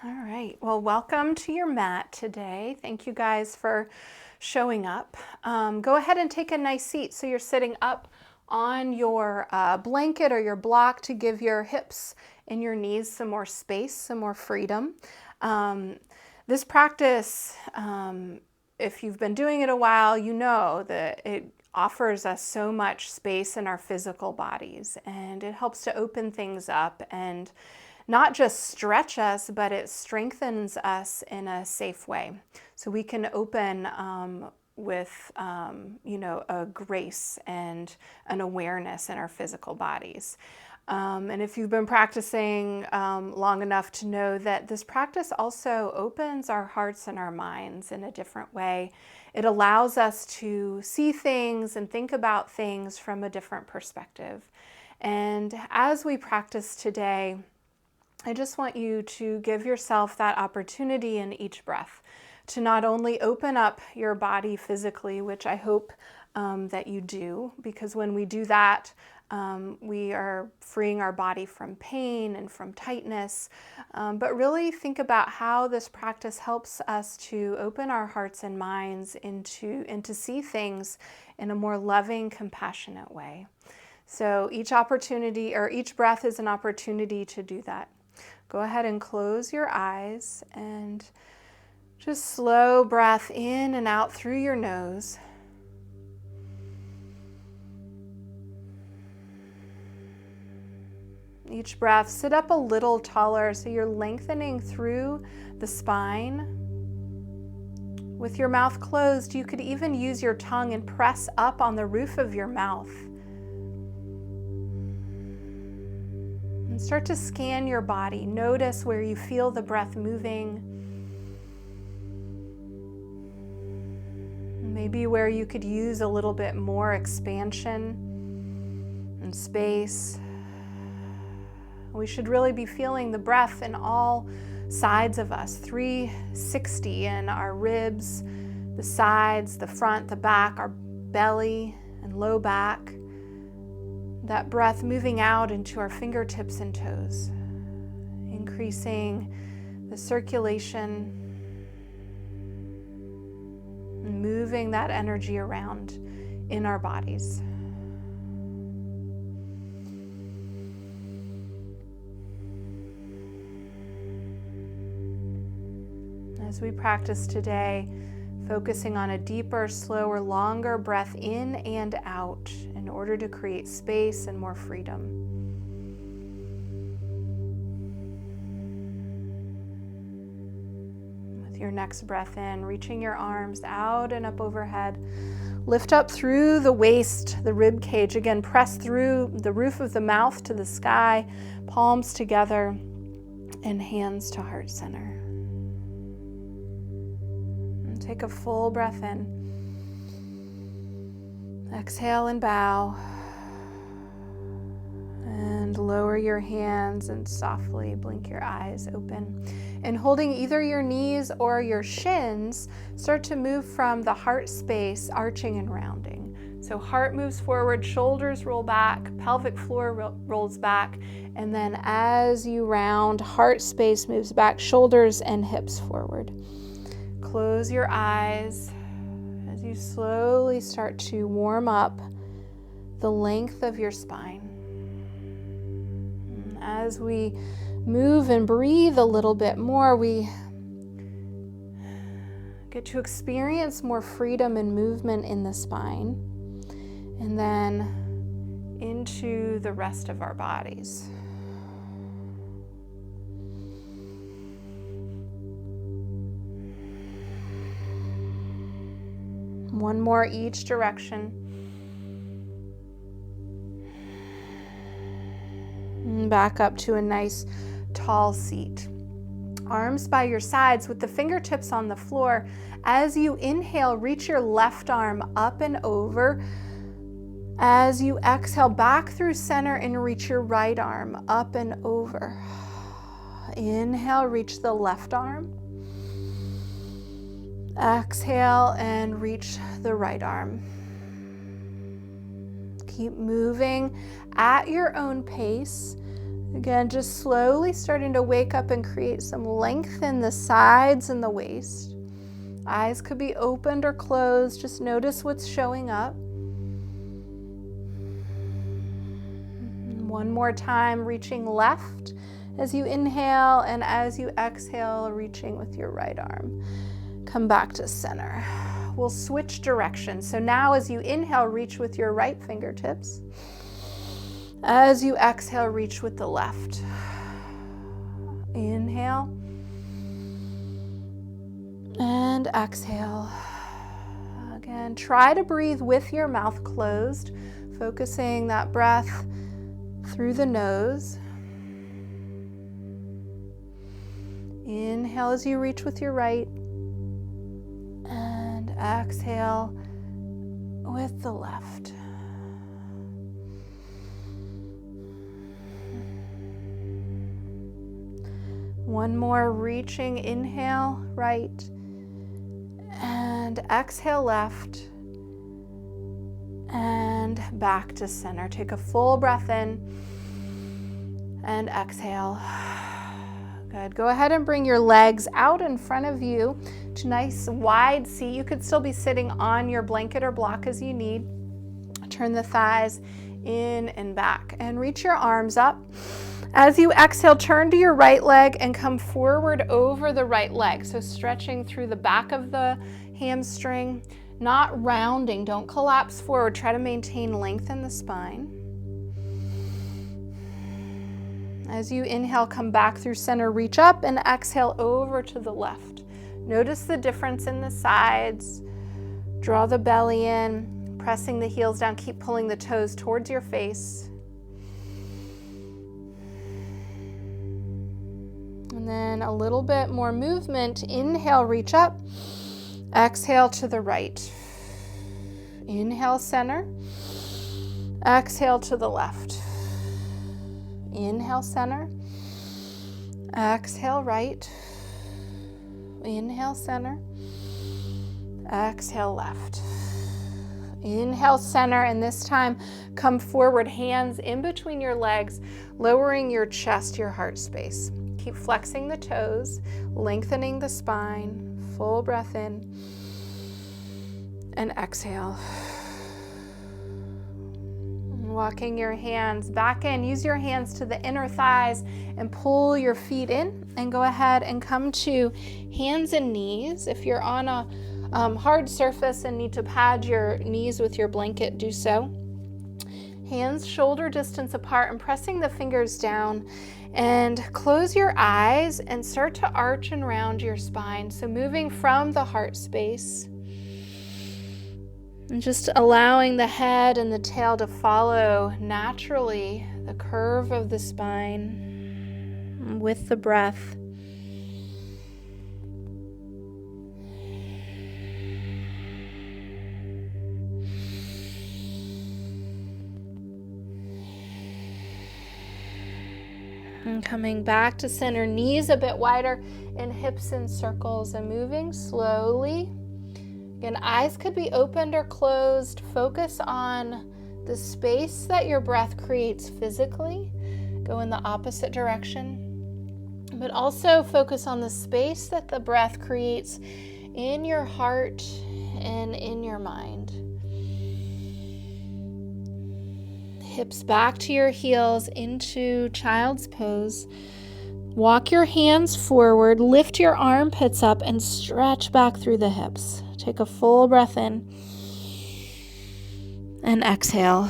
All right, well, welcome to your mat today. Thank you guys for showing up. Go ahead and take a nice seat so you're sitting up on your blanket or your block to give your hips and your knees some more space, some more freedom. This practice, if you've been doing it a while, you know that it offers us so much space in our physical bodies, and it helps to open things up and not just stretch us, but it strengthens us in a safe way. So we can open with, a grace and an awareness in our physical bodies. And if you've been practicing long enough to know that this practice also opens our hearts and our minds in a different way. It allows us to see things and think about things from a different perspective. And as we practice today, I just want you to give yourself that opportunity in each breath to not only open up your body physically, which I hope that you do, because when we do that, we are freeing our body from pain and from tightness, but really think about how this practice helps us to open our hearts and minds and to see things in a more loving, compassionate way. So each opportunity or each breath is an opportunity to do that. Go ahead and close your eyes and just slow breath in and out through your nose. Each breath, sit up a little taller so you're lengthening through the spine. With your mouth closed, you could even use your tongue and press up on the roof of your mouth. And start to scan your body. Notice where you feel the breath moving. Maybe where you could use a little bit more expansion and space. We should really be feeling the breath in all sides of us, 360 in our ribs, the sides, the front, the back, our belly and low back. That breath moving out into our fingertips and toes, increasing the circulation and moving that energy around in our bodies. As we practice today, focusing on a deeper, slower, longer breath in and out in order to create space and more freedom. With your next breath in, reaching your arms out and up overhead, lift up through the waist, the rib cage. Again, press through the roof of the mouth to the sky, palms together, and hands to heart center. Take a full breath in. Exhale and bow. And lower your hands and softly blink your eyes open. And holding either your knees or your shins, start to move from the heart space, arching and rounding. So heart moves forward, shoulders roll back, pelvic floor rolls back, and then as you round, heart space moves back, shoulders and hips forward. Close your eyes as you slowly start to warm up the length of your spine. And as we move and breathe a little bit more, we get to experience more freedom and movement in the spine, and then into the rest of our bodies. One more each direction. And back up to a nice tall seat. Arms by your sides with the fingertips on the floor. As you inhale, reach your left arm up and over. As you exhale, back through center and reach your right arm up and over. Inhale, reach the left arm. Exhale and reach the right arm. Keep moving at your own pace. Again, just slowly starting to wake up and create some length in the sides and the waist. Eyes could be opened or closed. Just notice what's showing up. One more time, reaching left as you inhale, and as you exhale, reaching with your right arm. Come back to center. We'll switch directions. So now as you inhale, reach with your right fingertips. As you exhale, reach with the left. Inhale. And exhale. Again, try to breathe with your mouth closed, focusing that breath through the nose. Inhale as you reach with your right. And exhale with the left. One more, reaching, inhale, right, and exhale, left, and back to center. Take a full breath in, and exhale. Good. Go ahead and bring your legs out in front of you to a nice wide seat. You could still be sitting on your blanket or block as you need. Turn the thighs in and back, and reach your arms up. As you exhale, turn to your right leg and come forward over the right leg. So stretching through the back of the hamstring, not rounding. Don't collapse forward. Try to maintain length in the spine. As you inhale, come back through center, reach up, and exhale over to the left. Notice the difference in the sides. Draw the belly in, pressing the heels down. Keep pulling the toes towards your face. And then a little bit more movement. Inhale, reach up. Exhale to the right. Inhale, center. Exhale to the left. Inhale, center. Exhale, right. Inhale, center. Exhale, left. Inhale, center, and this time come forward, hands in between your legs, lowering your chest, your heart space. Keep flexing the toes, lengthening the spine. Full breath in and exhale. Walking your hands back in. Use your hands to the inner thighs and pull your feet in, and go ahead and come to hands and knees. If you're on a hard surface and need to pad your knees with your blanket, do so. Hands shoulder distance apart, and pressing the fingers down, and close your eyes and start to arch and round your spine. So moving from the heart space and just allowing the head and the tail to follow naturally the curve of the spine with the breath. And coming back to center, knees a bit wider and hips in circles, and moving slowly. Again, eyes could be opened or closed. Focus on the space that your breath creates physically. Go in the opposite direction. But also focus on the space that the breath creates in your heart and in your mind. Hips back to your heels into child's pose. Walk your hands forward, lift your armpits up, and stretch back through the hips. Take a full breath in and exhale.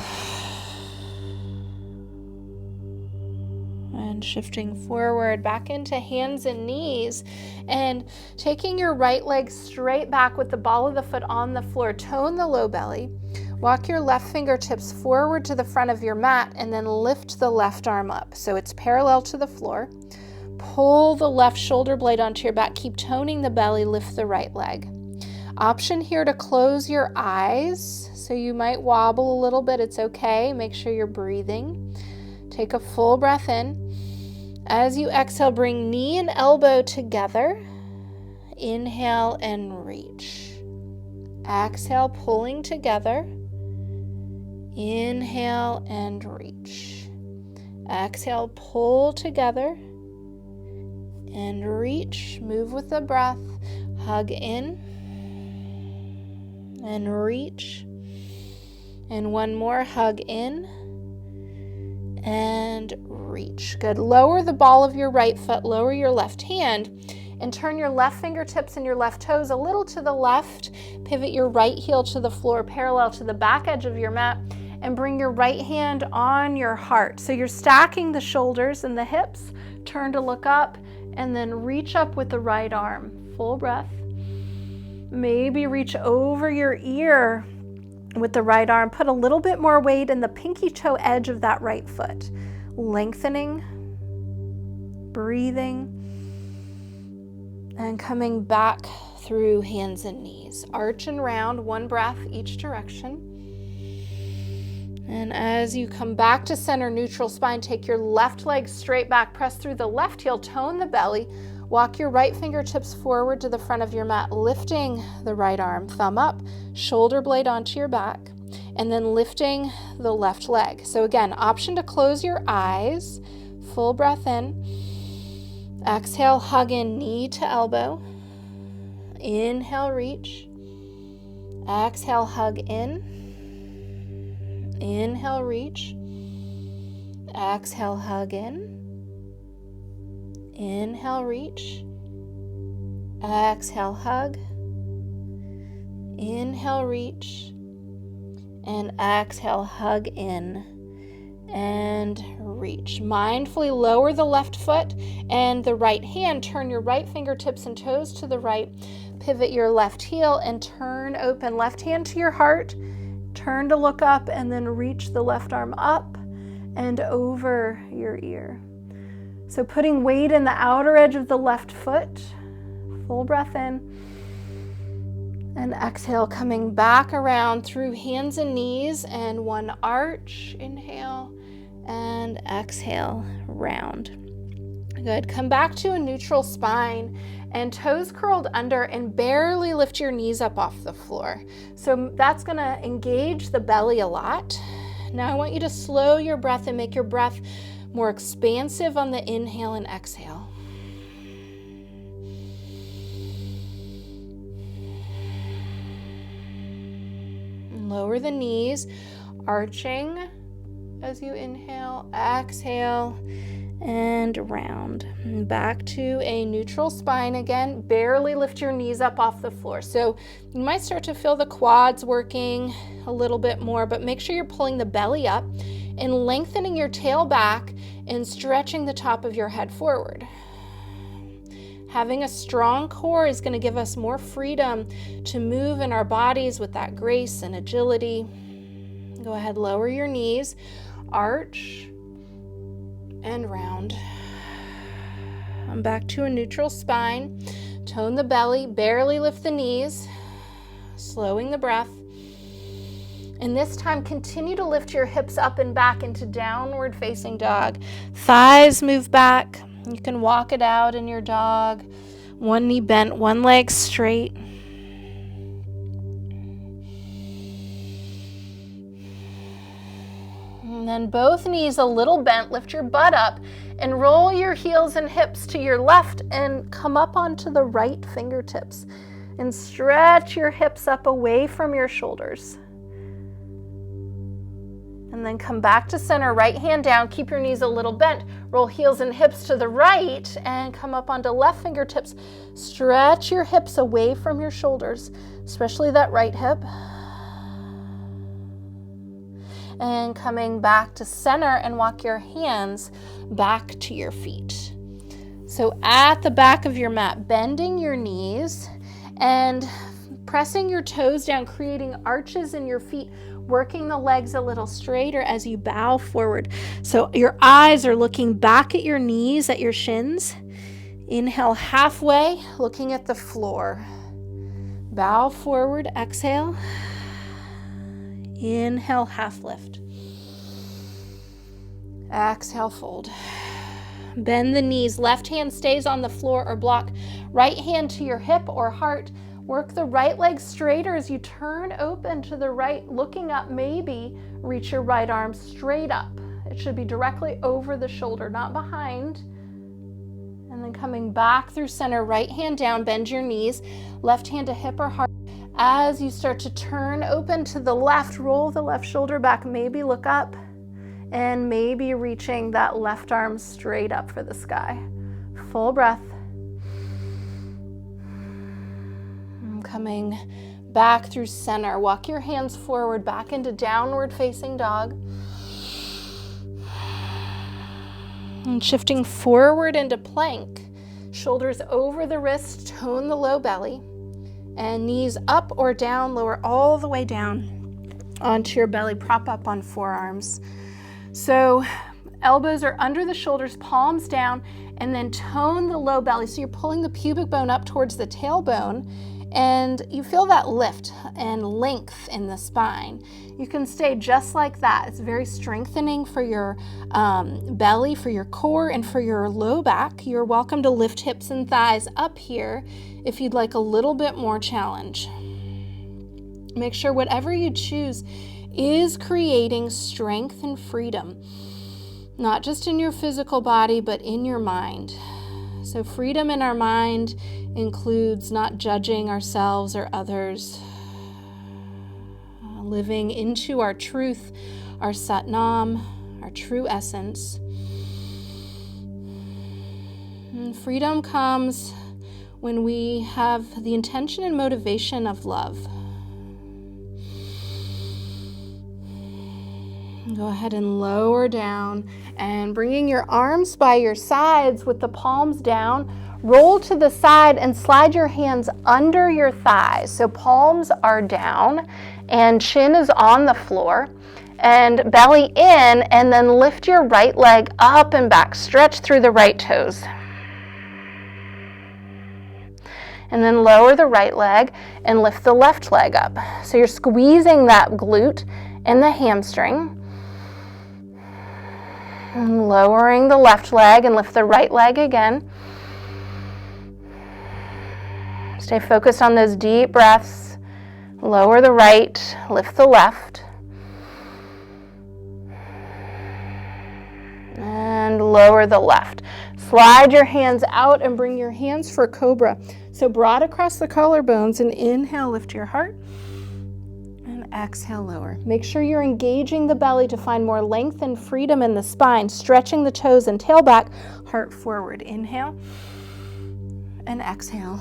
And shifting forward back into hands and knees, and taking your right leg straight back with the ball of the foot on the floor. Tone the low belly. Walk your left fingertips forward to the front of your mat, and then lift the left arm up so it's parallel to the floor. Pull the left shoulder blade onto your back. Keep toning the belly. Lift the right leg. Option here to close your eyes, so you might wobble a little bit. It's okay. Make sure you're breathing. Take a full breath in. As you exhale, bring knee and elbow together. Inhale and reach. Exhale, pulling together. Inhale and reach. Exhale, pull together and reach. Move with the breath. Hug in and reach. And one more, hug in and reach. Good. Lower the ball of your right foot, lower your left hand, and turn your left fingertips and your left toes a little to the left. Pivot your right heel to the floor parallel to the back edge of your mat, and bring your right hand on your heart. So you're stacking the shoulders and the hips. Turn to look up, and then reach up with the right arm. Full breath. Maybe reach over your ear with the right arm. Put a little bit more weight in the pinky toe edge of that right foot. Lengthening, breathing, and coming back through hands and knees. Arch and round, one breath each direction. And as you come back to center, neutral spine, take your left leg straight back, press through the left heel, tone the belly, walk your right fingertips forward to the front of your mat, lifting the right arm, thumb up, shoulder blade onto your back, and then lifting the left leg. So again, option to close your eyes, full breath in, exhale, hug in, knee to elbow, inhale, reach, exhale, hug in, inhale, reach, exhale, hug in, inhale, reach, exhale, hug, inhale, reach, and exhale, hug in and reach. Mindfully lower the left foot and the right hand. Turn your right fingertips and toes to the right. Pivot your left heel and turn open. Left hand to your heart. Turn to look up, and then reach the left arm up and over your ear. So putting weight in the outer edge of the left foot. Full breath in. And exhale, coming back around through hands and knees, and one arch. Inhale and exhale, round. Good. Come back to a neutral spine and toes curled under, and barely lift your knees up off the floor. So that's going to engage the belly a lot. Now I want you to slow your breath and make your breath more expansive on the inhale and exhale. And lower the knees, arching as you inhale, exhale, and round. And back to a neutral spine again. Barely lift your knees up off the floor. So you might start to feel the quads working a little bit more, but make sure you're pulling the belly up and lengthening your tail back and stretching the top of your head forward. Having a strong core is going to give us more freedom to move in our bodies with that grace and agility. Go ahead, lower your knees, arch, and round. I'm back to a neutral spine. Tone the belly, barely lift the knees, slowing the breath. And this time, continue to lift your hips up and back into downward facing dog. Thighs move back. You can walk it out in your dog. One knee bent, one leg straight. And then both knees a little bent. Lift your butt up and roll your heels and hips to your left and come up onto the right fingertips. And stretch your hips up away from your shoulders. And then come back to center, right hand down, keep your knees a little bent, roll heels and hips to the right, and come up onto left fingertips. Stretch your hips away from your shoulders, especially that right hip. And coming back to center, and walk your hands back to your feet. So at the back of your mat, bending your knees and pressing your toes down, creating arches in your feet, working the legs a little straighter as you bow forward. So your eyes are looking back at your knees, at your shins. Inhale halfway, looking at the floor. Bow forward, exhale. Inhale, half lift. Exhale, fold. Bend the knees. Left hand stays on the floor or block. Right hand to your hip or heart. Work the right leg straighter as you turn open to the right, looking up. Maybe reach your right arm straight up It should be directly over the shoulder, not behind. And then coming back through center, right hand down, bend your knees, left hand to hip or heart. As you start to turn open to the left, roll the left shoulder back, maybe look up, and maybe reaching that left arm straight up for the sky. Full breath. And coming back through center, walk your hands forward, back into downward facing dog. And shifting forward into plank, shoulders over the wrist, tone the low belly, and knees up or down, lower all the way down onto your belly, prop up on forearms. So elbows are under the shoulders, palms down, and then tone the low belly. So you're pulling the pubic bone up towards the tailbone, and you feel that lift and length in the spine. You can stay just like that. It's very strengthening for your belly, for your core, and for your low back. You're welcome to lift hips and thighs up here if you'd like a little bit more challenge. Make sure whatever you choose is creating strength and freedom, not just in your physical body, but in your mind. So freedom in our mind includes not judging ourselves or others, living into our truth, our Satnam, our true essence. And freedom comes when we have the intention and motivation of love. Go ahead and lower down, and bringing your arms by your sides with the palms down, roll to the side and slide your hands under your thighs. So palms are down and chin is on the floor, and belly in, and then lift your right leg up and back. Stretch through the right toes. And then lower the right leg and lift the left leg up. So you're squeezing that glute and the hamstring. And lowering the left leg and lift the right leg again. Stay focused on those deep breaths. Lower the right, lift the left. And lower the left. Slide your hands out and bring your hands for cobra. So broad across the collarbones, and inhale, lift your heart. And exhale, lower. Make sure you're engaging the belly to find more length and freedom in the spine, stretching the toes and tail back, heart forward. Inhale and exhale.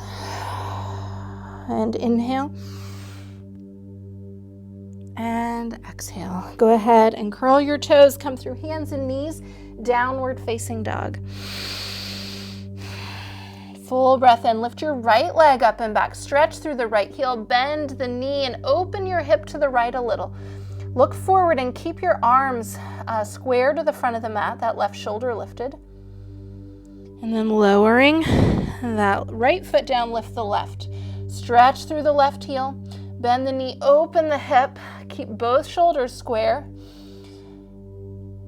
And inhale and exhale. Go ahead and curl your toes, come through hands and knees, downward facing dog. Full breath in. Lift your right leg up and back. Stretch through the right heel. Bend the knee and open your hip to the right a little. Look forward and keep your arms square to the front of the mat, that left shoulder lifted. And then lowering that right foot down, lift the left. Stretch through the left heel. Bend the knee, open the hip. Keep both shoulders square.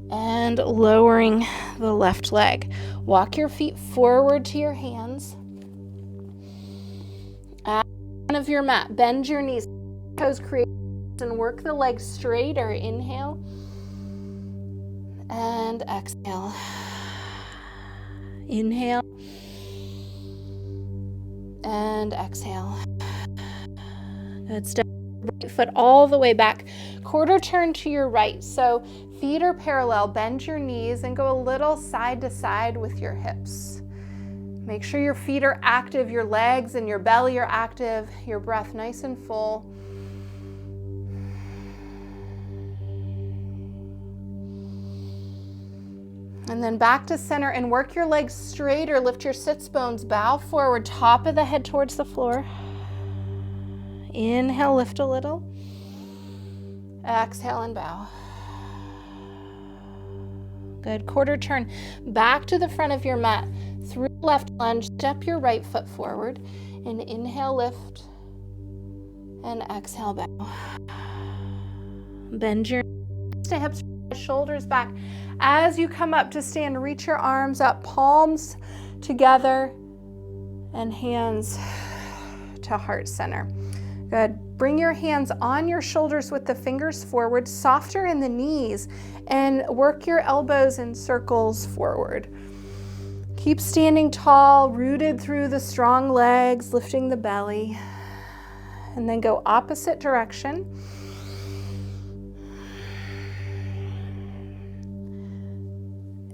And lowering the left leg. Walk your feet forward to your hands. At the front of your mat, bend your knees, toes create, and work the legs straighter. Inhale and exhale. Inhale and exhale. Good. Step right foot all the way back. Quarter turn to your right. So feet are parallel. Bend your knees and go a little side to side with your hips. Make sure your feet are active, your legs and your belly are active, your breath nice and full. And then back to center and work your legs straighter. Lift your sits bones, bow forward, top of the head towards the floor. Inhale, lift a little. Exhale and bow. Good. Quarter turn back to the front of your mat. Through left lunge, step your right foot forward. And inhale, lift. And exhale, bow. Bend your knees to hips, shoulders back. As you come up to stand, reach your arms up, palms together, and hands to heart center. Good. Bring your hands on your shoulders with the fingers forward, softer in the knees, and work your elbows in circles forward. Keep standing tall, rooted through the strong legs, lifting the belly. And then go opposite direction.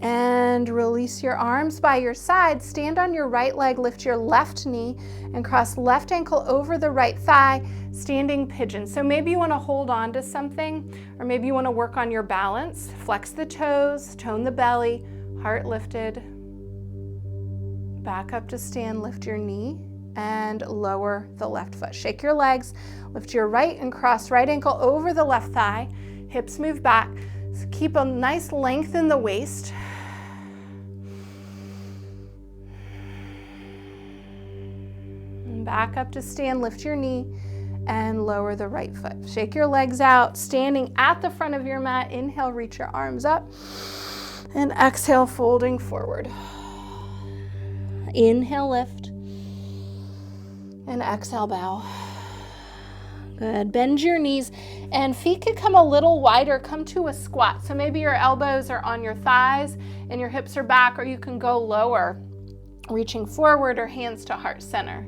And release your arms by your side. Stand on your right leg, lift your left knee, and cross left ankle over the right thigh, standing pigeon. So maybe you want to hold on to something, or maybe you want to work on your balance. Flex the toes, tone the belly, heart lifted. Back up to stand, lift your knee, and lower the left foot. Shake your legs, lift your right and cross right ankle over the left thigh. Hips move back. So keep a nice length in the waist. And back up to stand, lift your knee, and lower the right foot. Shake your legs out, standing at the front of your mat. Inhale, reach your arms up, and exhale, folding forward. Inhale, lift, and exhale, bow. Good. Bend your knees, and feet could come a little wider. Come to a squat. So maybe your elbows are on your thighs and your hips are back, or you can go lower, reaching forward or hands to heart center.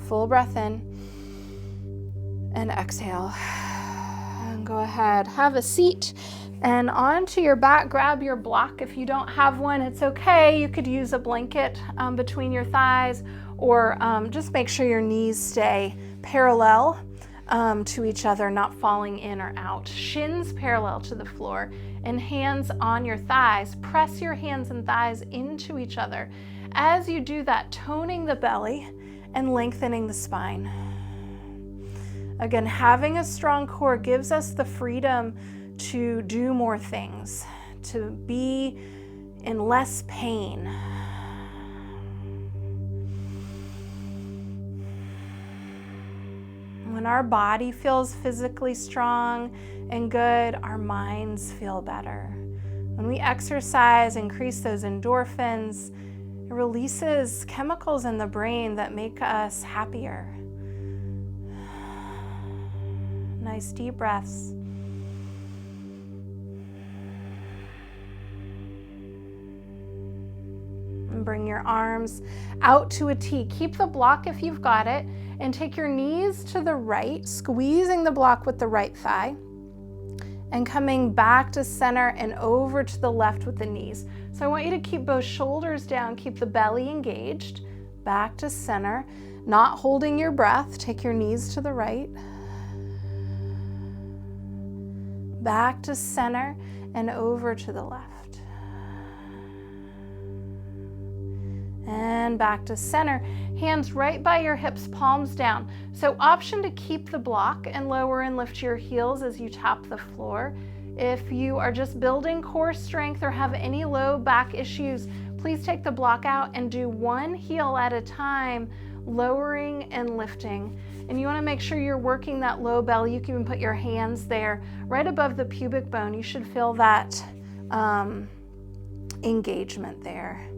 Full breath in, and exhale. And go ahead, have a seat. And onto your back, grab your block. If you don't have one, it's okay. You could use a blanket between your thighs, or just make sure your knees stay parallel to each other, not falling in or out. Shins parallel to the floor and hands on your thighs. Press your hands and thighs into each other. As you do that, toning the belly and lengthening the spine. Again, having a strong core gives us the freedom to do more things, to be in less pain. When our body feels physically strong and good, our minds feel better. When we exercise, increase those endorphins, it releases chemicals in the brain that make us happier. Nice deep breaths. And bring your arms out to a T. Keep the block if you've got it, and take your knees to the right, squeezing the block with the right thigh, and coming back to center and over to the left with the knees. So I want you to keep both shoulders down, keep the belly engaged, back to center, not holding your breath. Take your knees to the right, back to center, and over to the left. And back to center. Hands right by your hips, palms down. So option to keep the block and lower and lift your heels as you tap the floor. If you are just building core strength or have any low back issues, please take the block out and do one heel at a time, lowering and lifting. And you want to make sure you're working that low belly. You can even put your hands there right above the pubic bone. You should feel that engagement there.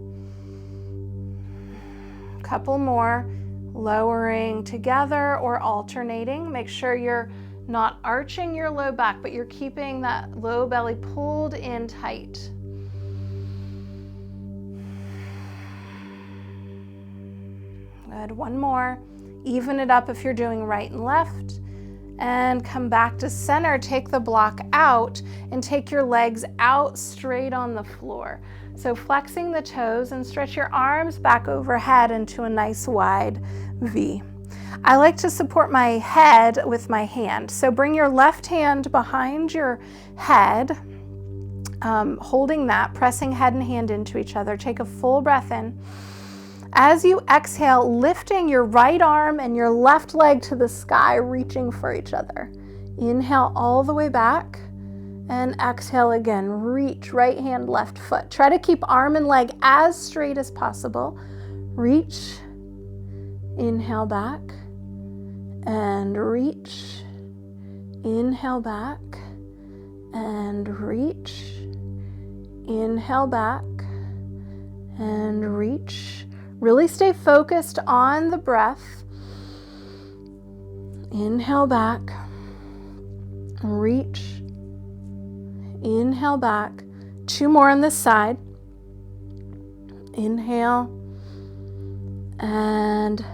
Couple more, lowering together or alternating. Make sure you're not arching your low back, but you're keeping that low belly pulled in tight. Good, one more. Even it up if you're doing right and left. And come back to center, take the block out, and take your legs out straight on the floor. So flexing the toes and stretch your arms back overhead into a nice wide V. I like to support my head with my hand. So bring your left hand behind your head, holding that, pressing head and hand into each other. Take a full breath in. As you exhale, lifting your right arm and your left leg to the sky, reaching for each other. Inhale all the way back, and exhale again. Reach, right hand, left foot. Try to keep arm and leg as straight as possible. Reach, inhale back, and reach, inhale back, and reach, inhale back, and reach. Really stay focused on the breath. Inhale back. Reach. Inhale back. 2 more on this side. Inhale. And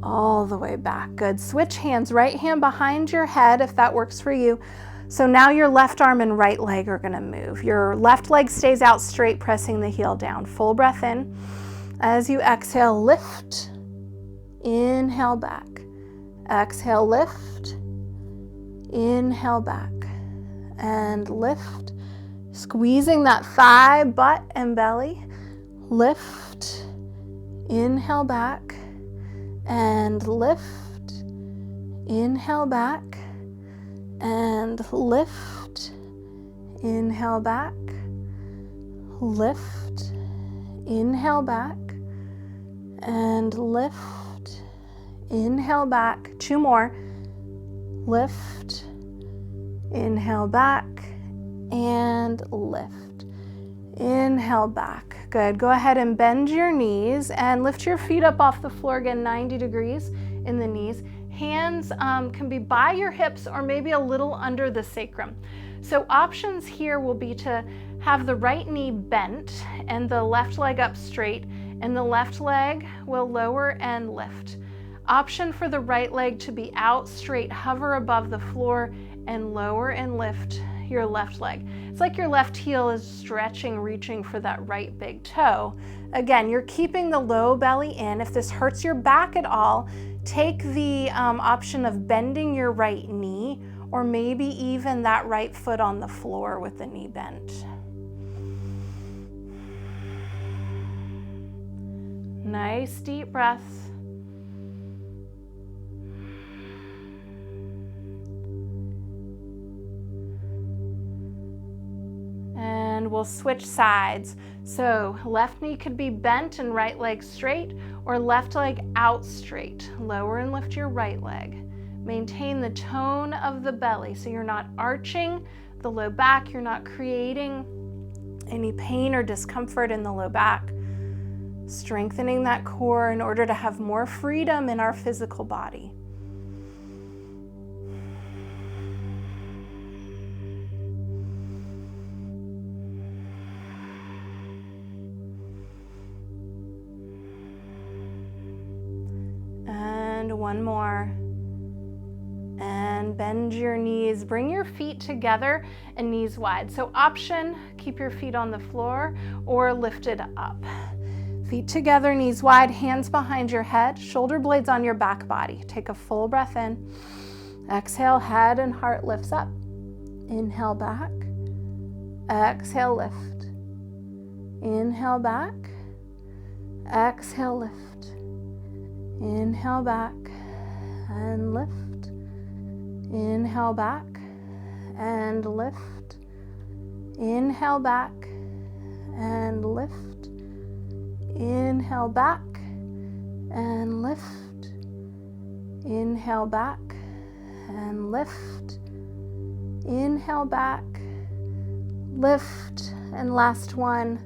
all the way back. Good. Switch hands. Right hand behind your head if that works for you. So now your left arm and right leg are going to move. Your left leg stays out straight, pressing the heel down. Full breath in. As you exhale, lift. Inhale back. Exhale, lift. Inhale back. And lift. Squeezing that thigh, butt, and belly. Lift. Inhale back. And lift. Inhale back. And lift. Inhale back. Lift. Inhale back. And lift. Inhale back. 2 more. Lift. Inhale back. And lift. Inhale back. Good. Go ahead and bend your knees and lift your feet up off the floor again, 90 degrees in the knees. Hands can be by your hips or maybe a little under the sacrum. So options here will be to have the right knee bent and the left leg up straight, and the left leg will lower and lift. Option for the right leg to be out straight, hover above the floor, and lower and lift your left leg. It's like your left heel is stretching, reaching for that right big toe. Again, you're keeping the low belly in. If this hurts your back at all, take the option of bending your right knee, or maybe even that right foot on the floor with the knee bent. Nice deep breaths. And we'll switch sides. So left knee could be bent and right leg straight, or left leg out straight. Lower and lift your right leg. Maintain the tone of the belly so you're not arching the low back, you're not creating any pain or discomfort in the low back. Strengthening that core in order to have more freedom in our physical body. And 1 more. And bend your knees. Bring your feet together and knees wide. So option, keep your feet on the floor or lifted up. Feet together, knees wide, hands behind your head, shoulder blades on your back body. Take a full breath in. Exhale, head and heart lifts up. Inhale back. Exhale, lift. Inhale back. Exhale, lift. Inhale back and lift. Inhale back and lift. Inhale back and lift. Inhale back and lift. Inhale back and lift. Inhale back, lift, and last one,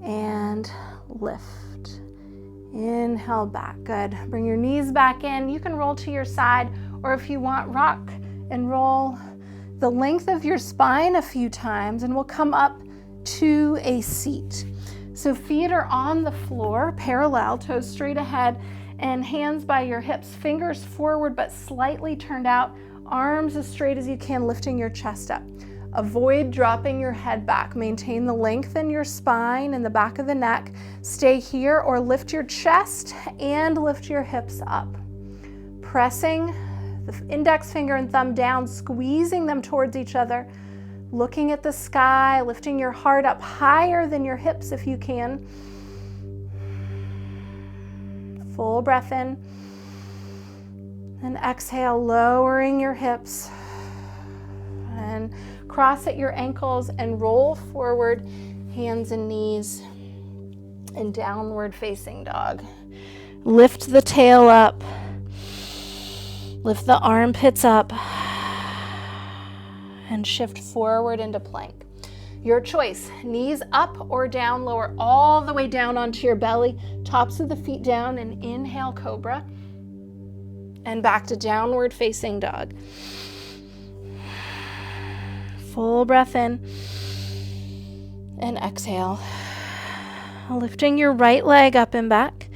and lift. Inhale back. Good. Bring your knees back in. You can roll to your side, or if you want, rock and roll the length of your spine a few times, and we'll come up to a seat. So feet are on the floor, parallel, toes straight ahead, and hands by your hips, fingers forward but slightly turned out, arms as straight as you can, lifting your chest up. Avoid dropping your head back. Maintain the length in your spine and the back of the neck. Stay here or lift your chest and lift your hips up. Pressing the index finger and thumb down, squeezing them towards each other. Looking at the sky, lifting your heart up higher than your hips if you can. Full breath in. And exhale, lowering your hips. And cross at your ankles and roll forward, hands and knees, in downward facing dog. Lift the tail up. Lift the armpits up. And shift forward into plank. Your choice, knees up or down, lower all the way down onto your belly, tops of the feet down, and inhale, cobra. And back to downward facing dog. Full breath in and exhale. Lifting your right leg up and back,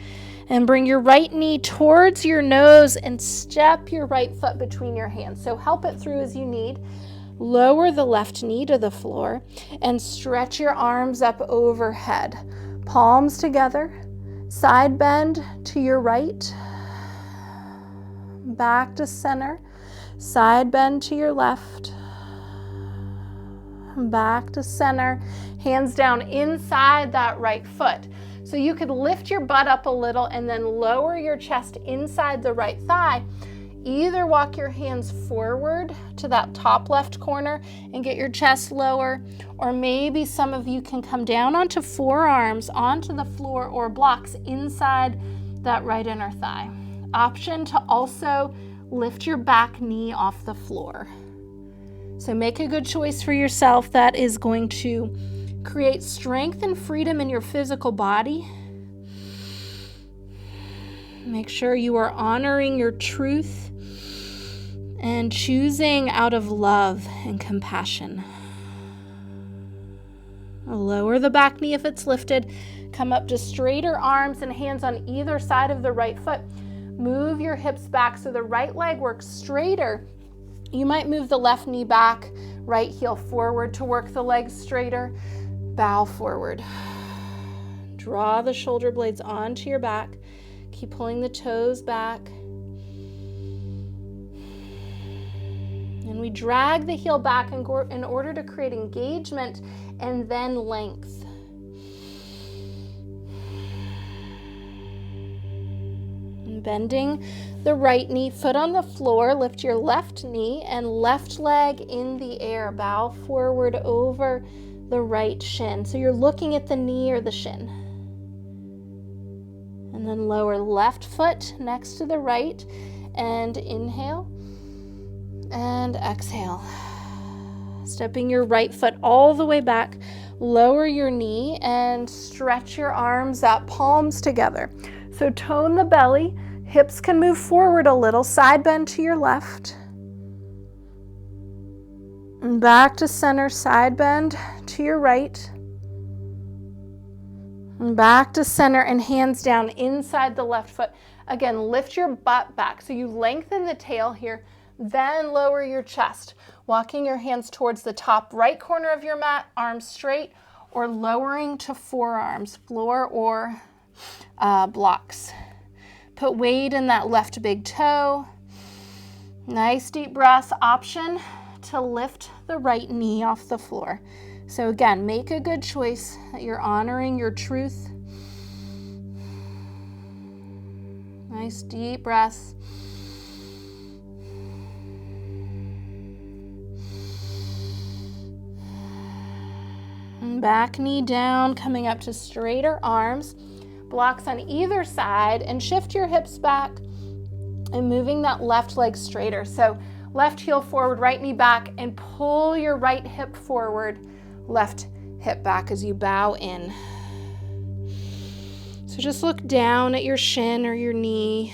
and bring your right knee towards your nose and step your right foot between your hands. So help it through as you need. Lower the left knee to the floor and stretch your arms up overhead. Palms together, side bend to your right, back to center, side bend to your left, back to center, hands down inside that right foot. So you could lift your butt up a little and then lower your chest inside the right thigh. Either walk your hands forward to that top left corner and get your chest lower, or maybe some of you can come down onto forearms onto the floor or blocks inside that right inner thigh. Option to also lift your back knee off the floor. So make a good choice for yourself that is going to create strength and freedom in your physical body. Make sure you are honoring your truth and choosing out of love and compassion. Lower the back knee if it's lifted. Come up to straighter arms and hands on either side of the right foot. Move your hips back so the right leg works straighter. You might move the left knee back, right heel forward to work the legs straighter. Bow forward. Draw the shoulder blades onto your back. Keep pulling the toes back. And we drag the heel back in order to create engagement and then length. And bending the right knee, foot on the floor, lift your left knee and left leg in the air. Bow forward over the right shin. So you're looking at the knee or the shin. And then lower left foot next to the right and inhale and exhale. Stepping your right foot all the way back, lower your knee and stretch your arms up, palms together. So tone the belly, hips can move forward a little, side bend to your left. And back to center, side bend to your right. And back to center and hands down inside the left foot. Again, lift your butt back. So you lengthen the tail here, then lower your chest. Walking your hands towards the top right corner of your mat, arms straight, or lowering to forearms, floor or blocks. Put weight in that left big toe. Nice deep breath. Option to lift the right knee off the floor. So again, make a good choice that you're honoring your truth. Nice deep breath. And back knee down, coming up to straighter arms, blocks on either side, and shift your hips back and moving that left leg straighter. So left heel forward, right knee back, and pull your right hip forward, left hip back as you bow in. So just look down at your shin or your knee.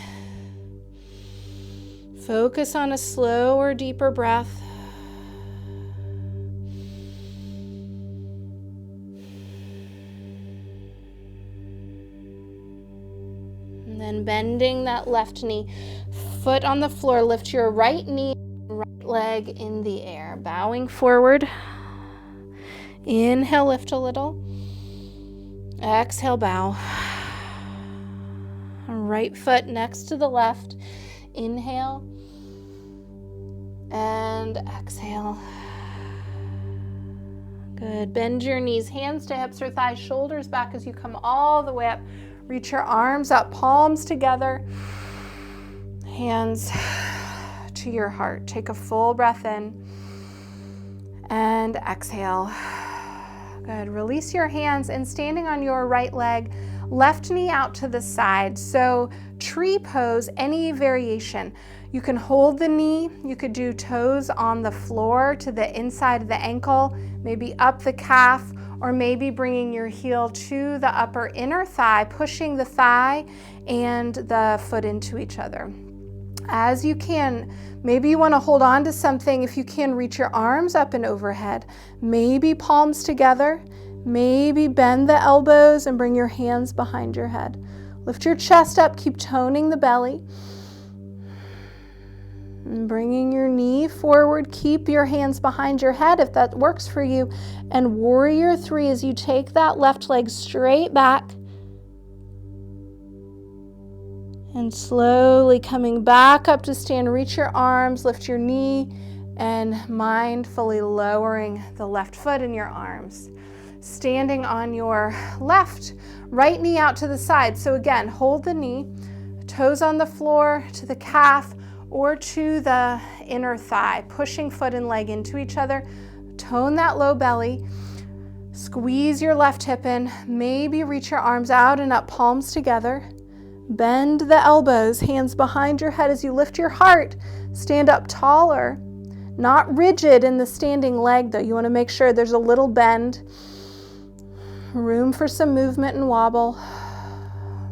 Focus on a slower, deeper breath. And then bending that left knee, foot on the floor, lift your right knee, right leg in the air, bowing forward. Inhale, lift a little. Exhale, bow. Right foot next to the left. Inhale and exhale. Good. Bend your knees, hands to hips or thighs, shoulders back as you come all the way up. Reach your arms up, palms together, hands to your heart. Take a full breath in and exhale. Good. Release your hands and standing on your right leg, left knee out to the side. So tree pose, any variation. You can hold the knee. You could do toes on the floor to the inside of the ankle, maybe up the calf, or maybe bringing your heel to the upper inner thigh, pushing the thigh and the foot into each other. As you can, maybe you want to hold on to something. If you can, reach your arms up and overhead, maybe palms together, maybe bend the elbows and bring your hands behind your head. Lift your chest up, keep toning the belly. And bringing your knee forward, keep your hands behind your head if that works for you. And warrior 3 as you take that left leg straight back. And slowly coming back up to stand, reach your arms, lift your knee, and mindfully lowering the left foot in your arms. Standing on your left, right knee out to the side. So again, hold the knee, toes on the floor to the calf or to the inner thigh, pushing foot and leg into each other. Tone that low belly. Squeeze your left hip in. Maybe reach your arms out and up, palms together. Bend the elbows, hands behind your head as you lift your heart. Stand up taller, not rigid in the standing leg though. You want to make sure there's a little bend, room for some movement and wobble.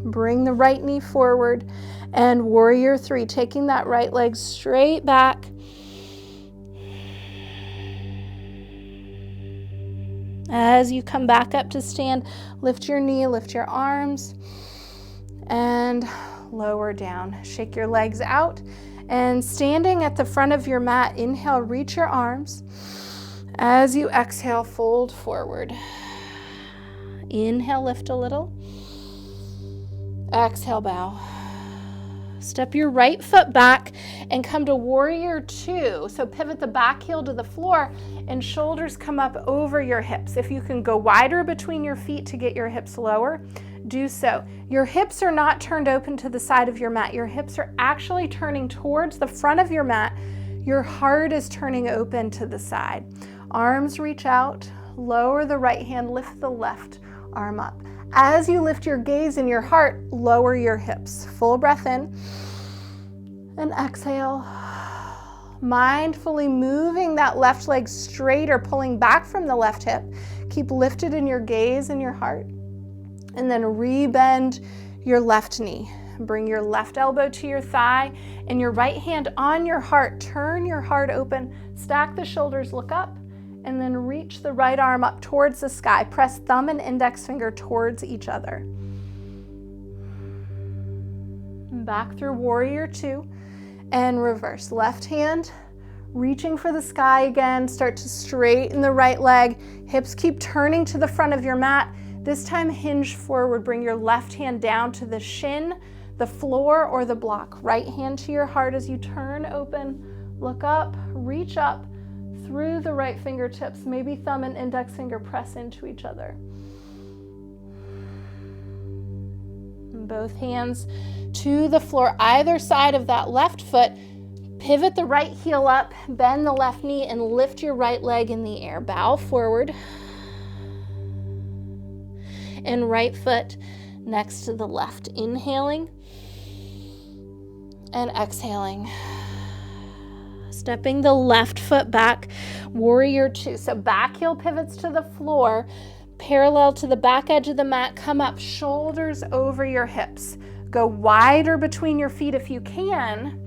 Bring the right knee forward and warrior 3, taking that right leg straight back. As you come back up to stand, lift your knee, lift your arms. And lower down. Shake your legs out. And standing at the front of your mat, inhale, reach your arms. As you exhale, fold forward. Inhale, lift a little. Exhale, bow. Step your right foot back and come to warrior 2. So pivot the back heel to the floor and shoulders come up over your hips. If you can go wider between your feet to get your hips lower, do so. Your hips are not turned open to the side of your mat. Your hips are actually turning towards the front of your mat. Your heart is turning open to the side. Arms reach out, lower the right hand, lift the left arm up. As you lift your gaze and your heart, lower your hips. Full breath in and exhale. Mindfully moving that left leg straight or pulling back from the left hip. Keep lifted in your gaze and your heart. And then rebend your left knee. Bring your left elbow to your thigh and your right hand on your heart. Turn your heart open. Stack the shoulders, look up, and then reach the right arm up towards the sky. Press thumb and index finger towards each other. Back through warrior 2 and reverse. Left hand reaching for the sky again. Start to straighten the right leg. Hips keep turning to the front of your mat. This time hinge forward. Bring your left hand down to the shin, the floor, or the block. Right hand to your heart as you turn open. Look up, reach up through the right fingertips. Maybe thumb and index finger press into each other. Both hands to the floor, either side of that left foot. Pivot the right heel up, bend the left knee, and lift your right leg in the air. Bow forward. And right foot next to the left. Inhaling and exhaling. Stepping the left foot back, warrior 2. So back heel pivots to the floor, parallel to the back edge of the mat. Come up, shoulders over your hips. Go wider between your feet if you can.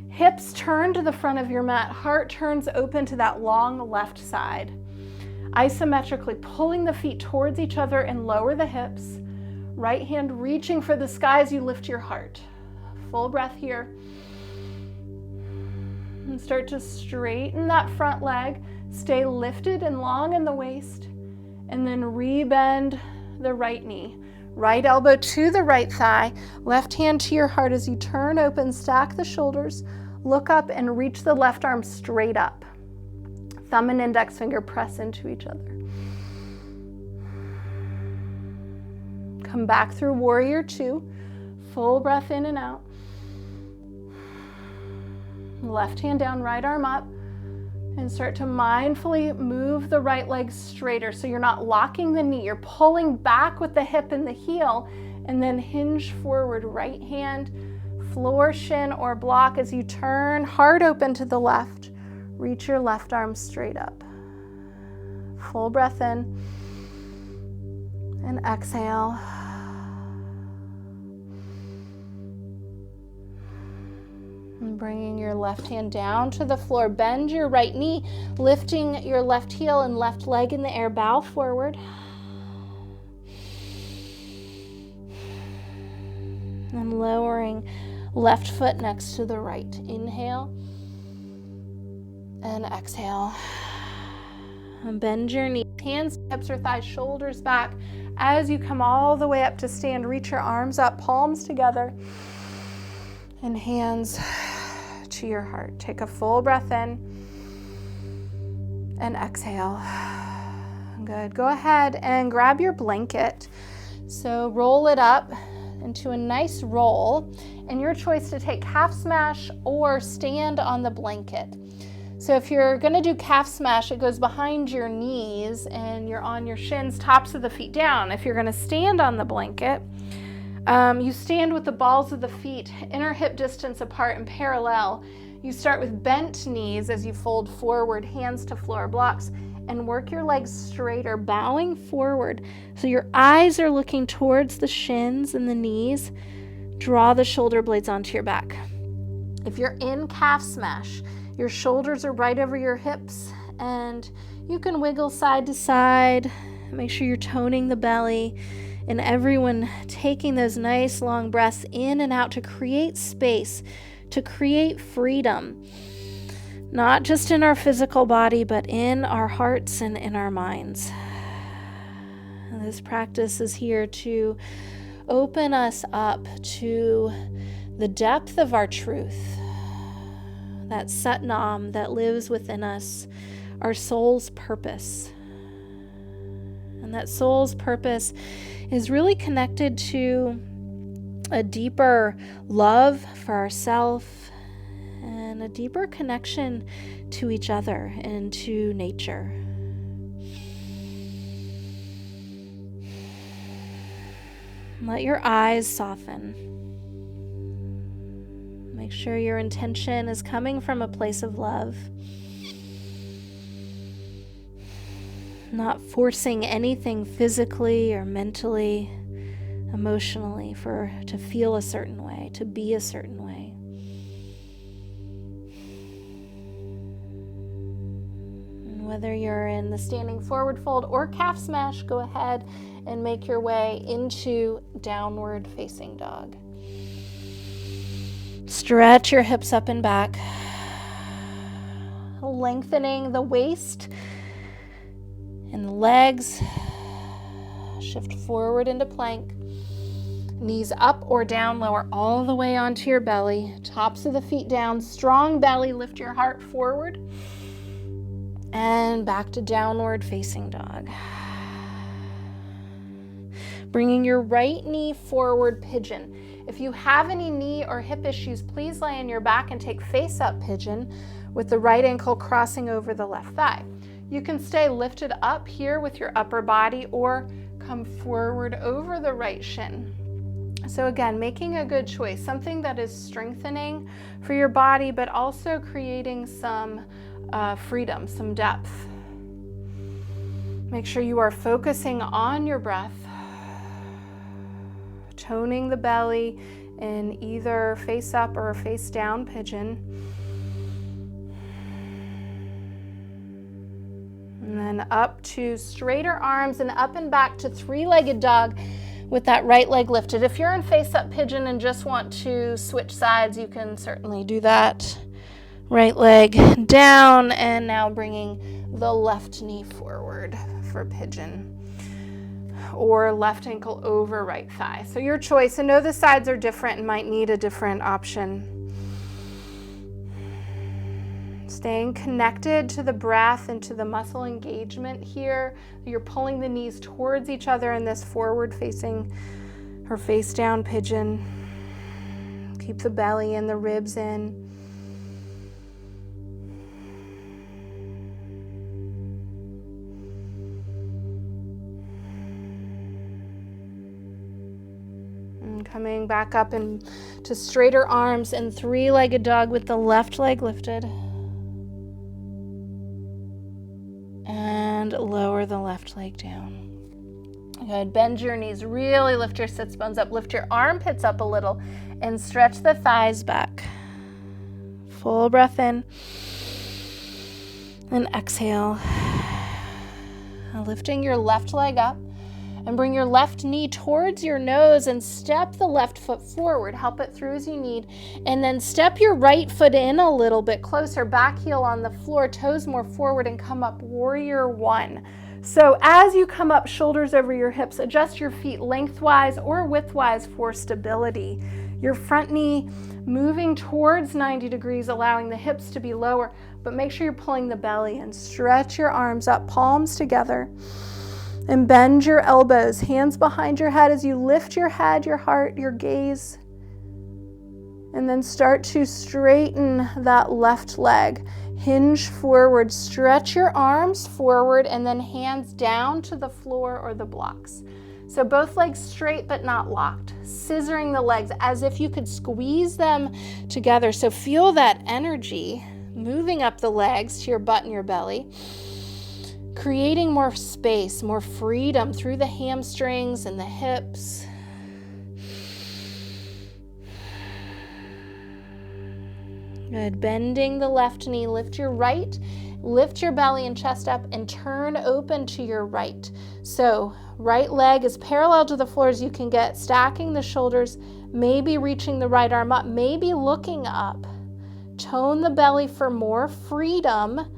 Hips turn to the front of your mat. Heart turns open to that long left side. Isometrically pulling the feet towards each other and lower the hips. Right hand reaching for the sky as you lift your heart. Full breath here. And start to straighten that front leg. Stay lifted and long in the waist. And then rebend the right knee. Right elbow to the right thigh. Left hand to your heart as you turn open. Stack the shoulders. Look up and reach the left arm straight up. Thumb and index finger press into each other. Come back through warrior 2. Full breath in and out. Left hand down, right arm up. And start to mindfully move the right leg straighter. So you're not locking the knee. You're pulling back with the hip and the heel. And then hinge forward. Right hand, floor, shin, or block as you turn. Heart open to the left. Reach your left arm straight up. Full breath in and exhale. And bringing your left hand down to the floor. Bend your right knee, lifting your left heel and left leg in the air. Bow forward. And lowering left foot next to the right. Inhale and exhale. And bend your knees, hands, hips or thighs, shoulders back. As you come all the way up to stand, reach your arms up, palms together, and hands to your heart. Take a full breath in and exhale. Good. Go ahead and grab your blanket. So roll it up into a nice roll, and your choice to take calf smash or stand on the blanket. So if you're going to do calf smash, it goes behind your knees and you're on your shins, tops of the feet down. If you're going to stand on the blanket, you stand with the balls of the feet inner hip distance apart and parallel. You start with bent knees as you fold forward, hands to floor blocks, and work your legs straighter, bowing forward. So your eyes are looking towards the shins and the knees. Draw the shoulder blades onto your back. If you're in calf smash, your shoulders are right over your hips, and you can wiggle side to side. Make sure you're toning the belly, and everyone taking those nice long breaths in and out to create space, to create freedom, not just in our physical body, but in our hearts and in our minds. And this practice is here to open us up to the depth of our truth, that Satnam that lives within us, our soul's purpose. And that soul's purpose is really connected to a deeper love for ourselves and a deeper connection to each other and to nature. Let your eyes soften. Make sure your intention is coming from a place of love. Not forcing anything physically or mentally, emotionally to feel a certain way, to be a certain way. And whether you're in the standing forward fold or calf smash, go ahead and make your way into downward facing dog. Stretch your hips up and back, lengthening the waist and the legs. Shift forward into plank. Knees up or down, lower all the way onto your belly. Tops of the feet down, strong belly, lift your heart forward. And back to downward facing dog. Bringing your right knee forward, pigeon. If you have any knee or hip issues, please lay on your back and take face up pigeon with the right ankle crossing over the left thigh. You can stay lifted up here with your upper body or come forward over the right shin. So again, making a good choice, something that is strengthening for your body, but also creating some freedom, some depth. Make sure you are focusing on your breath, toning the belly in either face up or face down pigeon. And then up to straighter arms and up and back to three-legged dog with that right leg lifted. If you're in face up pigeon and just want to switch sides, you can certainly do that. Right leg down, and now bringing the left knee forward for pigeon, or left ankle over right thigh. So your choice. And know the sides are different and might need a different option. Staying connected to the breath and to the muscle engagement here. You're pulling the knees towards each other in this forward facing or face down pigeon. Keep the belly and the ribs in. And coming back up into straighter arms and three-legged dog with the left leg lifted. And lower the left leg down. Good. Bend your knees. Really lift your sits bones up. Lift your armpits up a little and stretch the thighs back. Full breath in. And exhale. Lifting your left leg up. And bring your left knee towards your nose and step the left foot forward. Help it through as you need. And then step your right foot in a little bit closer. Back heel on the floor, toes more forward, and come up, warrior one. So as you come up, shoulders over your hips, adjust your feet lengthwise or widthwise for stability. Your front knee moving towards 90 degrees, allowing the hips to be lower, but make sure you're pulling the belly in. Stretch your arms up, palms together. And bend your elbows, hands behind your head as you lift your head, your heart, your gaze. And then start to straighten that left leg. Hinge forward, stretch your arms forward, and then hands down to the floor or the blocks. So both legs straight but not locked. Scissoring the legs as if you could squeeze them together. So feel that energy moving up the legs to your butt and your belly. Creating more space, more freedom through the hamstrings and the hips. Good. Bending the left knee, lift your right, lift your belly and chest up, and turn open to your right. So right leg is parallel to the floor as you can get, stacking the shoulders, maybe reaching the right arm up, maybe looking up. Tone the belly for more freedom.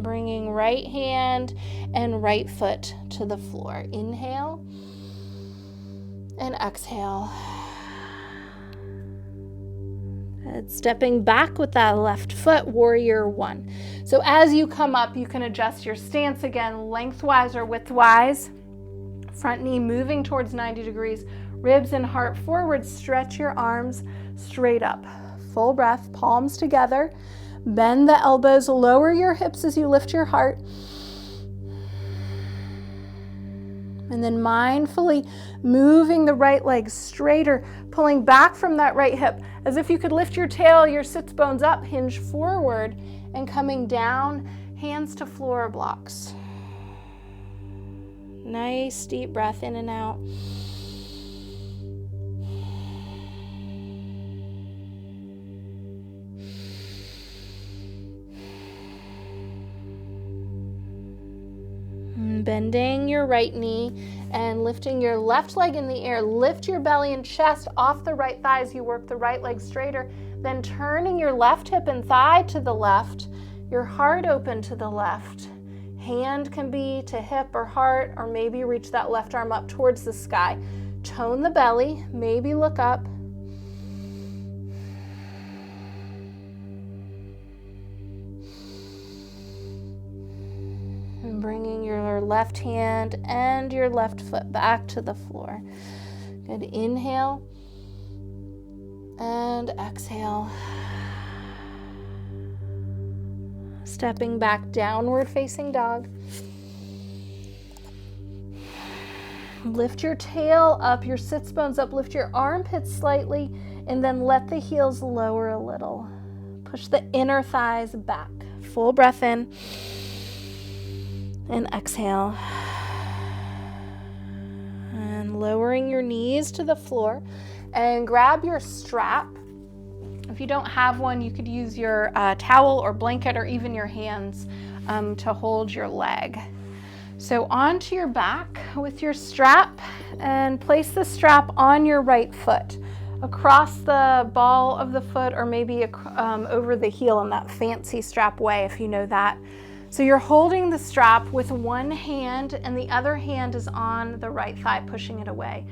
Bringing right hand and right foot to the floor. Inhale and exhale. And stepping back with that left foot, warrior one. So as you come up, you can adjust your stance again, lengthwise or widthwise. Front knee moving towards 90 degrees, ribs and heart forward. Stretch your arms straight up. Full breath, palms together. Bend the elbows, lower your hips as you lift your heart. And then mindfully moving the right leg straighter, pulling back from that right hip as if you could lift your tail, your sits bones up, hinge forward, and coming down, hands to floor blocks. Nice deep breath in and out. Bending your right knee and lifting your left leg in the air. Lift your belly and chest off the right thigh as you work the right leg straighter. Then turning your left hip and thigh to the left, your heart open to the left. Hand can be to hip or heart, or maybe reach that left arm up towards the sky. Tone the belly, maybe look up. And bringing your left hand and your left foot back to the floor. Good. Inhale and exhale. Stepping back, downward facing dog. Lift your tail up, your sits bones up, lift your armpits slightly, and then let the heels lower a little. Push the inner thighs back. Full breath in. And exhale. And lowering your knees to the floor. And grab your strap. If you don't have one, you could use your towel or blanket or even your hands to hold your leg. So onto your back with your strap, and place the strap on your right foot, across the ball of the foot, or maybe over the heel in that fancy strap way, if you know that. So you're holding the strap with one hand and the other hand is on the right thigh, pushing it away.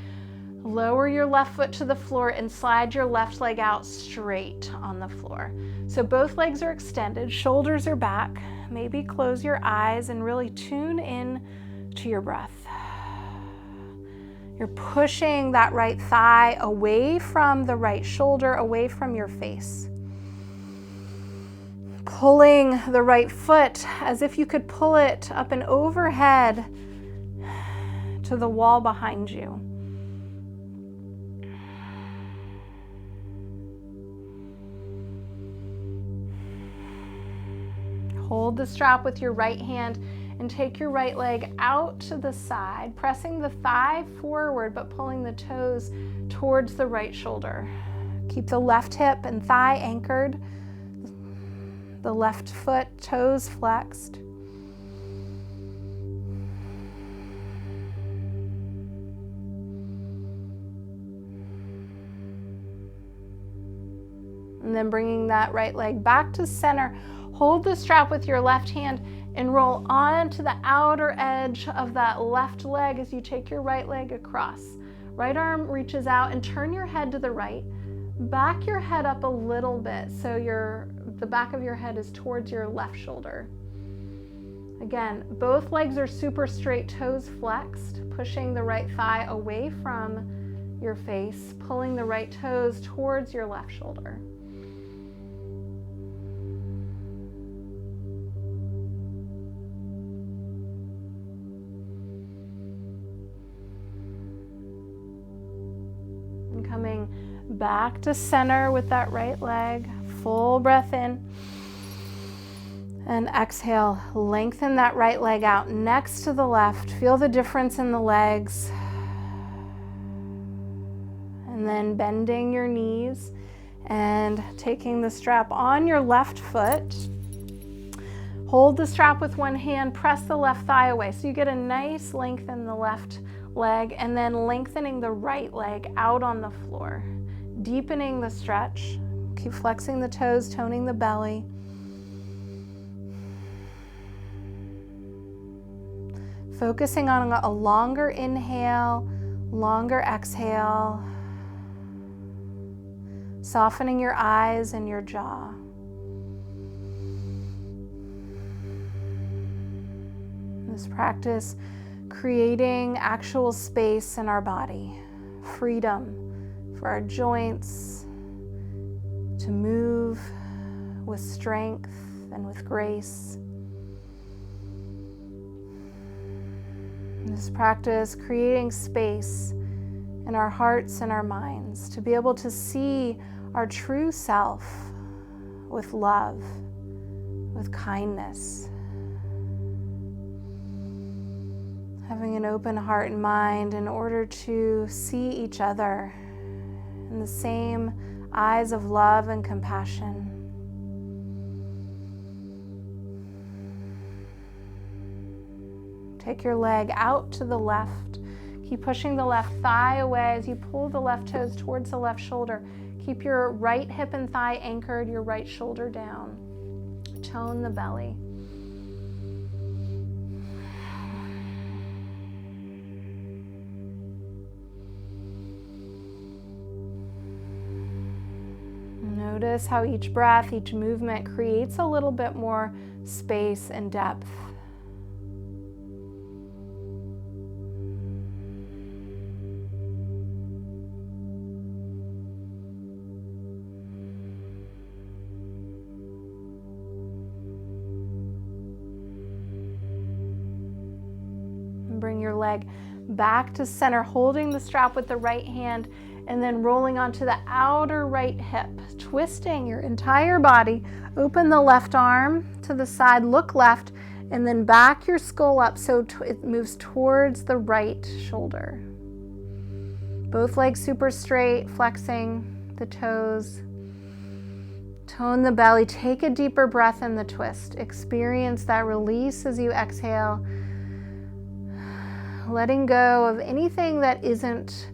Lower your left foot to the floor and slide your left leg out straight on the floor. So both legs are extended, shoulders are back. Maybe close your eyes and really tune in to your breath. You're pushing that right thigh away from the right shoulder, away from your face. Pulling the right foot as if you could pull it up and overhead to the wall behind you. Hold the strap with your right hand and take your right leg out to the side, pressing the thigh forward but pulling the toes towards the right shoulder. Keep the left hip and thigh anchored, the left foot, toes flexed. And then bringing that right leg back to center. Hold the strap with your left hand and roll onto the outer edge of that left leg as you take your right leg across. Right arm reaches out and turn your head to the right. Back your head up a little bit so the back of your head is towards your left shoulder. Again, both legs are super straight, toes flexed, pushing the right thigh away from your face, pulling the right toes towards your left shoulder. And coming back to center with that right leg, full breath in. And exhale, lengthen that right leg out next to the left. Feel the difference in the legs. And then bending your knees and taking the strap on your left foot. Hold the strap with one hand, press the left thigh away. So you get a nice length in the left leg, and then lengthening the right leg out on the floor. Deepening the stretch. Keep flexing the toes, toning the belly. Focusing on a longer inhale, longer exhale. Softening your eyes and your jaw. This practice creating actual space in our body, freedom for our joints to move with strength and with grace. This practice creating space in our hearts and our minds to be able to see our true self with love, with kindness. Having an open heart and mind in order to see each other in the same eyes of love and compassion. Take your leg out to the left. Keep pushing the left thigh away as you pull the left toes towards the left shoulder. Keep your right hip and thigh anchored, your right shoulder down. Tone the belly. Notice how each breath, each movement creates a little bit more space and depth. Bring your leg back to center, holding the strap with the right hand, and then rolling onto the outer right hip, twisting your entire body. Open the left arm to the side, look left, and then back your skull up so it moves towards the right shoulder. Both legs super straight, flexing the toes. Tone the belly, take a deeper breath in the twist. Experience that release as you exhale. Letting go of anything that isn't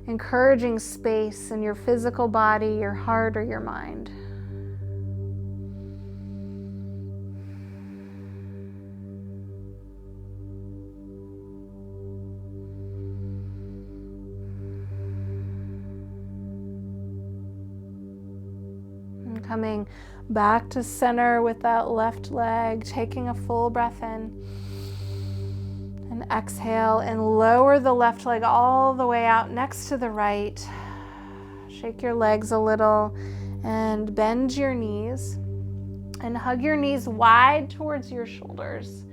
encouraging space in your physical body, your heart, or your mind. And coming back to center with that left leg, taking a full breath in. And exhale and lower the left leg all the way out next to the right. Shake your legs a little and bend your knees and hug your knees wide towards your shoulders.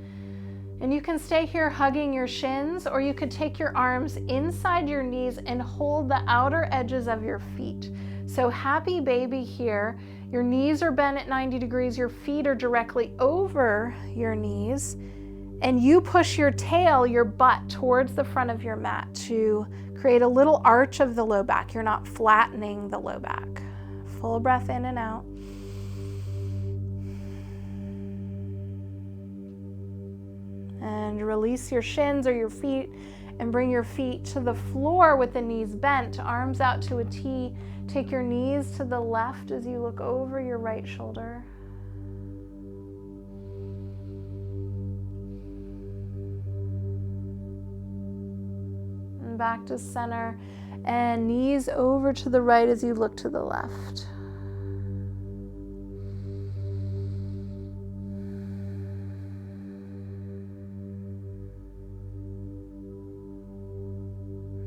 And you can stay here hugging your shins, or you could take your arms inside your knees and hold the outer edges of your feet. So happy baby here. Your knees are bent at 90 degrees. Your feet are directly over your knees. And you push your tail, your butt, towards the front of your mat to create a little arch of the low back. You're not flattening the low back. Full breath in and out. And release your shins or your feet and bring your feet to the floor with the knees bent, arms out to a T. Take your knees to the left as you look over your right shoulder. And back to center, and knees over to the right as you look to the left.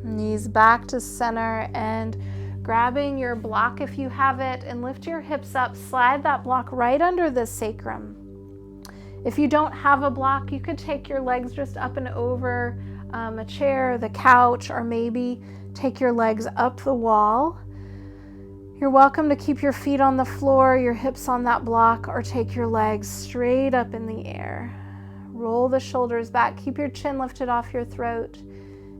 Knees back to center, and grabbing your block if you have it, and lift your hips up. Slide that block right under the sacrum. If you don't have a block, you could take your legs just up and over a chair, the couch, or maybe take your legs up the wall. You're welcome to keep your feet on the floor, your hips on that block, or take your legs straight up in the air. Roll the shoulders back. Keep your chin lifted off your throat.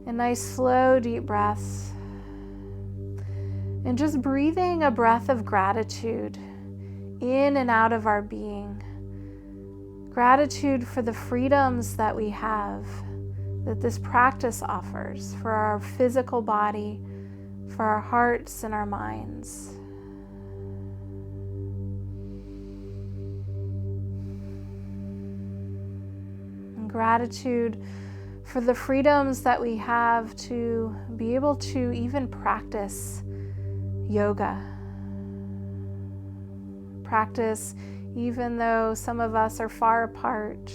And nice, slow, deep breaths. And just breathing a breath of gratitude in and out of our being. Gratitude for the freedoms that we have, that this practice offers for our physical body, for our hearts and our minds. And gratitude for the freedoms that we have to be able to even practice yoga. Practice even though some of us are far apart,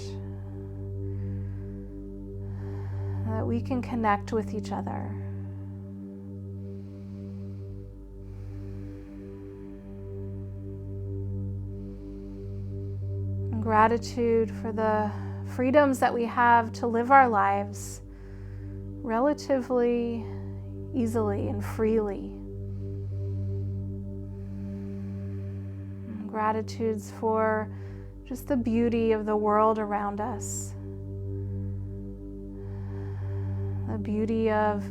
that we can connect with each other. And gratitude for the freedoms that we have to live our lives relatively easily and freely. And gratitudes for just the beauty of the world around us. The beauty of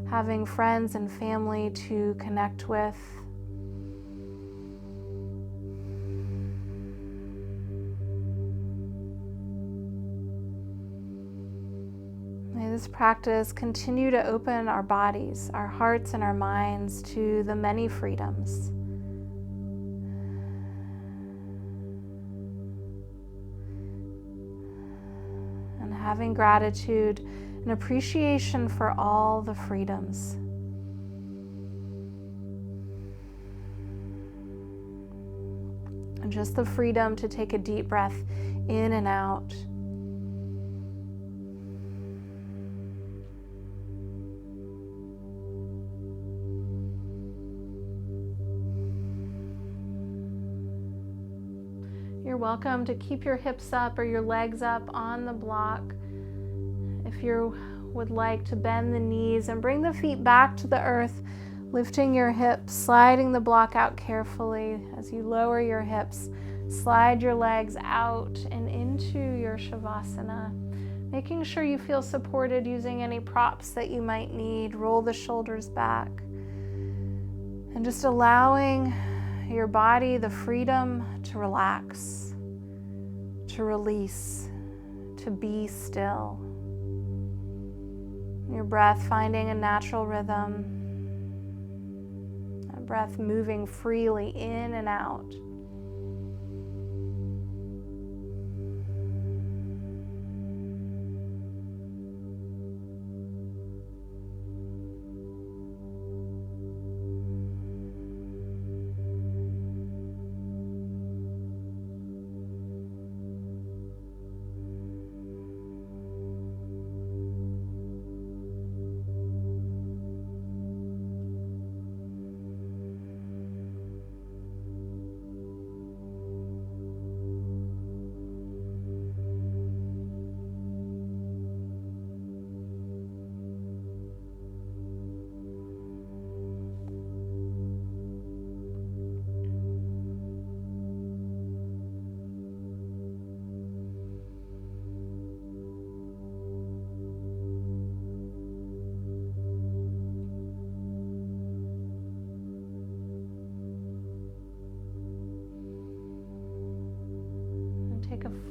having friends and family to connect with. May this practice continue to open our bodies, our hearts, and our minds to the many freedoms. And having gratitude and appreciation for all the freedoms. And just the freedom to take a deep breath in and out. You're welcome to keep your hips up or your legs up on the block. If you would like to bend the knees and bring the feet back to the earth, lifting your hips, sliding the block out carefully as you lower your hips. Slide your legs out and into your Shavasana, making sure you feel supported using any props that you might need. Roll the shoulders back and just allowing your body the freedom to relax, to release, to be still. Your breath finding a natural rhythm, a breath moving freely in and out.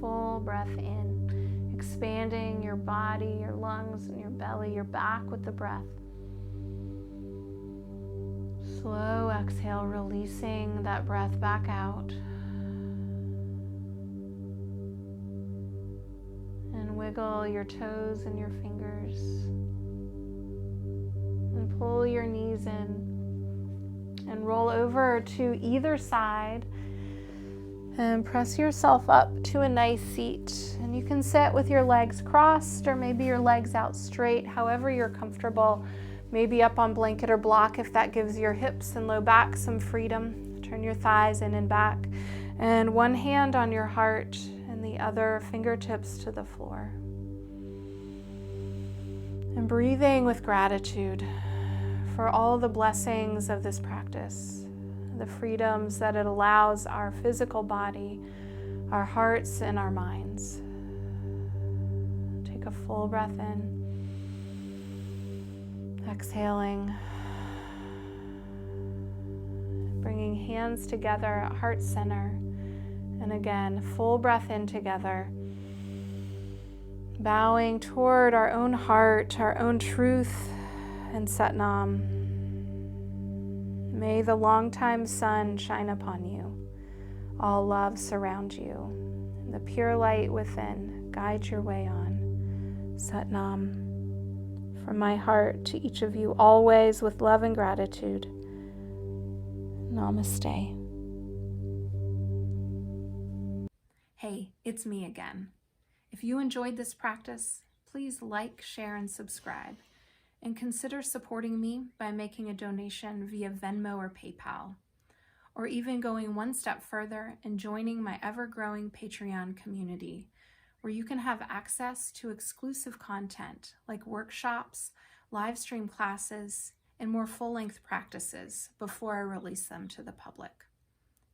Full breath in, expanding your body, your lungs, and your belly, your back with the breath. Slow exhale, releasing that breath back out. And wiggle your toes and your fingers. And pull your knees in. And roll over to either side. And press yourself up to a nice seat. And you can sit with your legs crossed or maybe your legs out straight, however you're comfortable. Maybe up on blanket or block if that gives your hips and low back some freedom. Turn your thighs in and back. And one hand on your heart and the other fingertips to the floor. And breathing with gratitude for all the blessings of this practice, the freedoms that it allows our physical body, our hearts, and our minds. Take a full breath in. Exhaling, bringing hands together at heart center, and again, full breath in together, bowing toward our own heart, our own truth, and Sat Nam. May the longtime sun shine upon you, all love surround you, and the pure light within guide your way on. Sat Nam. From my heart to each of you, always with love and gratitude. Namaste. Hey, it's me again. If you enjoyed this practice, please like, share, and subscribe. And consider supporting me by making a donation via Venmo or PayPal. Or even going one step further and joining my ever-growing Patreon community, where you can have access to exclusive content like workshops, live stream classes, and more full-length practices before I release them to the public.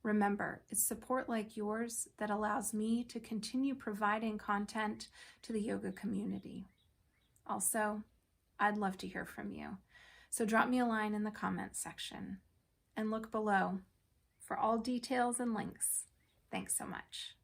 Remember, it's support like yours that allows me to continue providing content to the yoga community. Also, I'd love to hear from you, so drop me a line in the comments section and look below for all details and links. Thanks so much.